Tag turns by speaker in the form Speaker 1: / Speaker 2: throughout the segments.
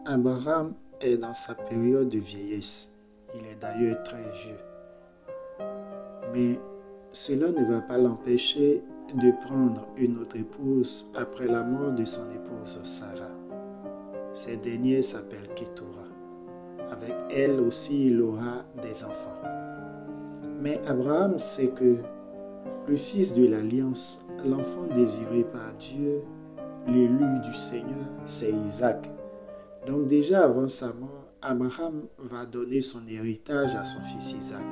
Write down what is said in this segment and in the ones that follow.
Speaker 1: Abraham est dans sa période de vieillesse. Il est d'ailleurs très vieux. Mais cela ne va pas l'empêcher de prendre une autre épouse après la mort de son épouse Sarah. Cette dernière s'appelle Ketura. Avec elle aussi, il aura des enfants. Mais Abraham sait que le fils de l'alliance, l'enfant désiré par Dieu, l'élu du Seigneur, c'est Isaac. Donc déjà avant sa mort, Abraham va donner son héritage à son fils Isaac.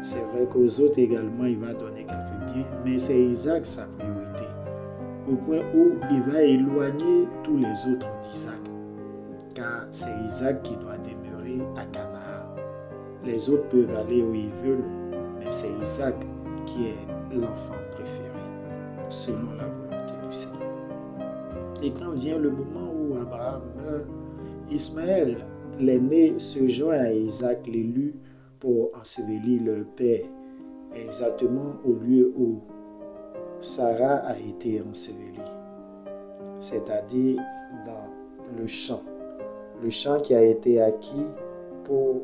Speaker 1: C'est vrai qu'aux autres également, il va donner quelques biens, mais c'est Isaac sa priorité, au point où il va éloigner tous les autres d'Isaac, car c'est Isaac qui doit demeurer à Canaan. Les autres peuvent aller où ils veulent, mais c'est Isaac qui est l'enfant préféré, selon la volonté du Seigneur. Et quand vient le moment où Abraham meurt, Ismaël, l'aîné, se joint à Isaac l'élu pour ensevelir leur père, exactement au lieu où Sarah a été ensevelie, c'est-à-dire dans le champ qui a été acquis pour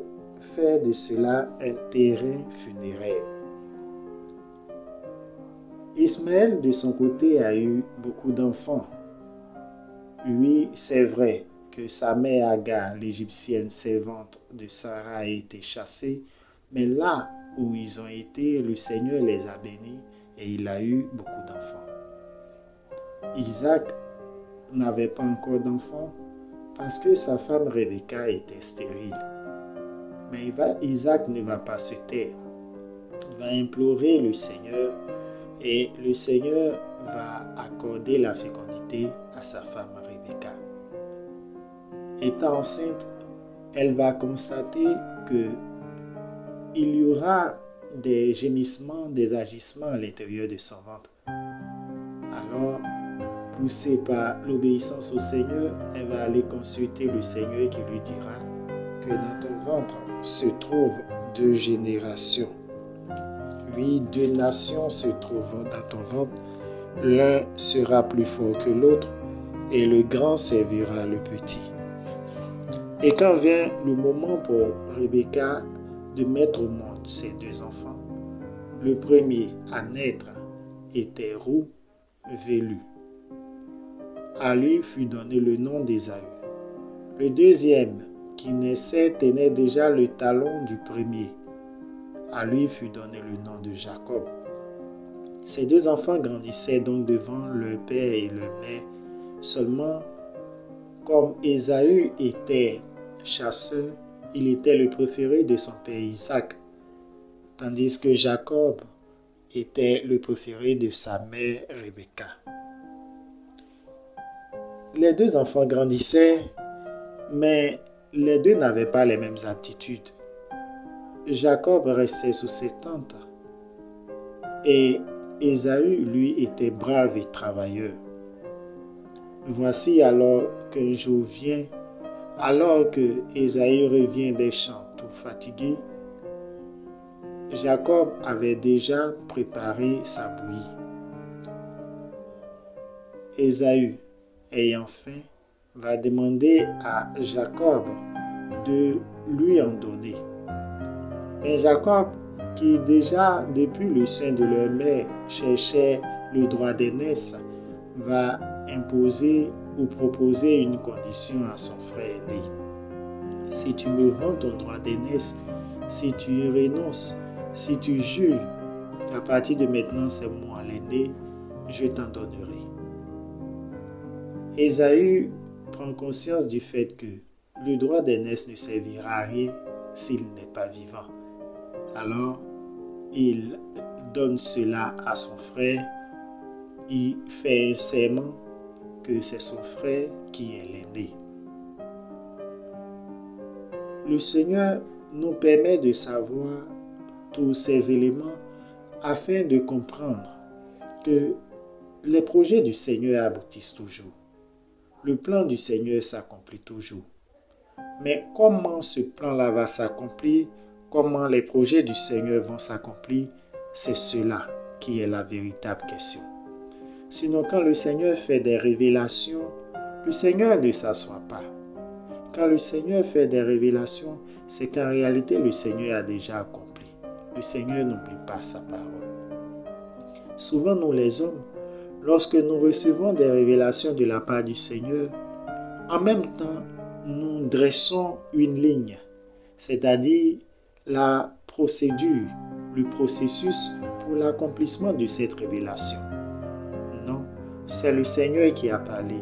Speaker 1: faire de cela un terrain funéraire. Ismaël, de son côté, a eu beaucoup d'enfants. Lui, c'est vrai que sa mère Agar, l'égyptienne servante de Sarah, a été chassée, mais là où ils ont été, le Seigneur les a bénis et il a eu beaucoup d'enfants. Isaac n'avait pas encore d'enfants parce que sa femme Rebecca était stérile. Mais Isaac ne va pas se taire. Il va implorer le Seigneur et le Seigneur va accorder la fécondité à sa femme Rebecca. Étant enceinte, elle va constater qu'il y aura des gémissements, des agissements à l'intérieur de son ventre. Alors, poussée par l'obéissance au Seigneur, elle va aller consulter le Seigneur qui lui dira que dans ton ventre se trouvent 2 générations. Oui, 2 nations se trouvent dans ton ventre. L'un sera plus fort que l'autre et le grand servira le petit. Et quand vient le moment pour Rebecca de mettre au monde ses 2 enfants, le premier à naître était roux, velu. À lui fut donné le nom d'Ésaü. Le deuxième qui naissait tenait déjà le talon du premier. À lui fut donné le nom de Jacob. Ces 2 enfants grandissaient donc devant leur père et leur mère. Seulement, comme Ésaü était chasseur, il était le préféré de son père Isaac, tandis que Jacob était le préféré de sa mère Rebecca. Les 2 enfants grandissaient, mais les 2 n'avaient pas les mêmes aptitudes. Jacob restait sous ses tentes et Ésaü, lui, était brave et travailleur. Voici alors qu'un jour vient, alors que Ésaü revient des champs tout fatigué, Jacob avait déjà préparé sa bouillie. Ésaü, ayant faim, va demander à Jacob de lui en donner. Mais Jacob, qui déjà depuis le sein de leur mère cherchait le droit d'aînesse, va imposer ou proposer une condition à son frère aîné. Si tu me vends ton droit d'aînesse, si tu y renonces, si tu jures qu'à partir de maintenant c'est moi l'aîné, je t'en donnerai. Ésaü prend conscience du fait que le droit d'aînesse ne servira à rien s'il n'est pas vivant. Alors, il donne cela à son frère. Il fait un serment que c'est son frère qui est l'aîné. Le Seigneur nous permet de savoir tous ces éléments afin de comprendre que les projets du Seigneur aboutissent toujours. Le plan du Seigneur s'accomplit toujours. Mais comment ce plan-là va s'accomplir? Comment les projets du Seigneur vont s'accomplir? C'est cela qui est la véritable question. Sinon, quand le Seigneur fait des révélations, le Seigneur ne s'assoit pas. Quand le Seigneur fait des révélations, c'est qu'en réalité, le Seigneur a déjà accompli. Le Seigneur n'oublie pas sa parole. Souvent, nous les hommes, lorsque nous recevons des révélations de la part du Seigneur, en même temps, nous dressons une ligne, c'est-à-dire la procédure, le processus pour l'accomplissement de cette révélation. Non, c'est le Seigneur qui a parlé,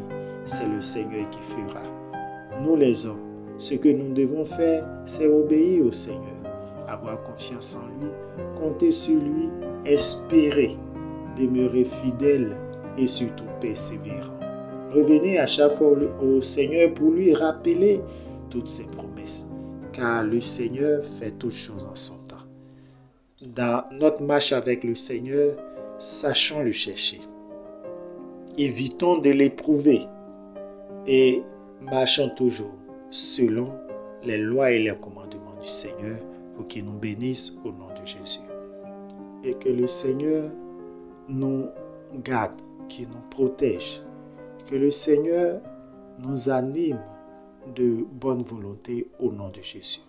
Speaker 1: c'est le Seigneur qui fera. Nous les hommes, ce que nous devons faire, c'est obéir au Seigneur, avoir confiance en lui, compter sur lui, espérer, demeurer fidèle et surtout persévérant. Revenez à chaque fois au Seigneur pour lui rappeler toutes ses promesses, car le Seigneur fait toutes choses en son temps. Dans notre marche avec le Seigneur, sachons le chercher. Évitons de l'éprouver et marchons toujours selon les lois et les commandements du Seigneur pour qu'il nous bénisse au nom de Jésus. Et que le Seigneur nous garde, qu'il nous protège, que le Seigneur nous anime de bonne volonté au nom de Jésus.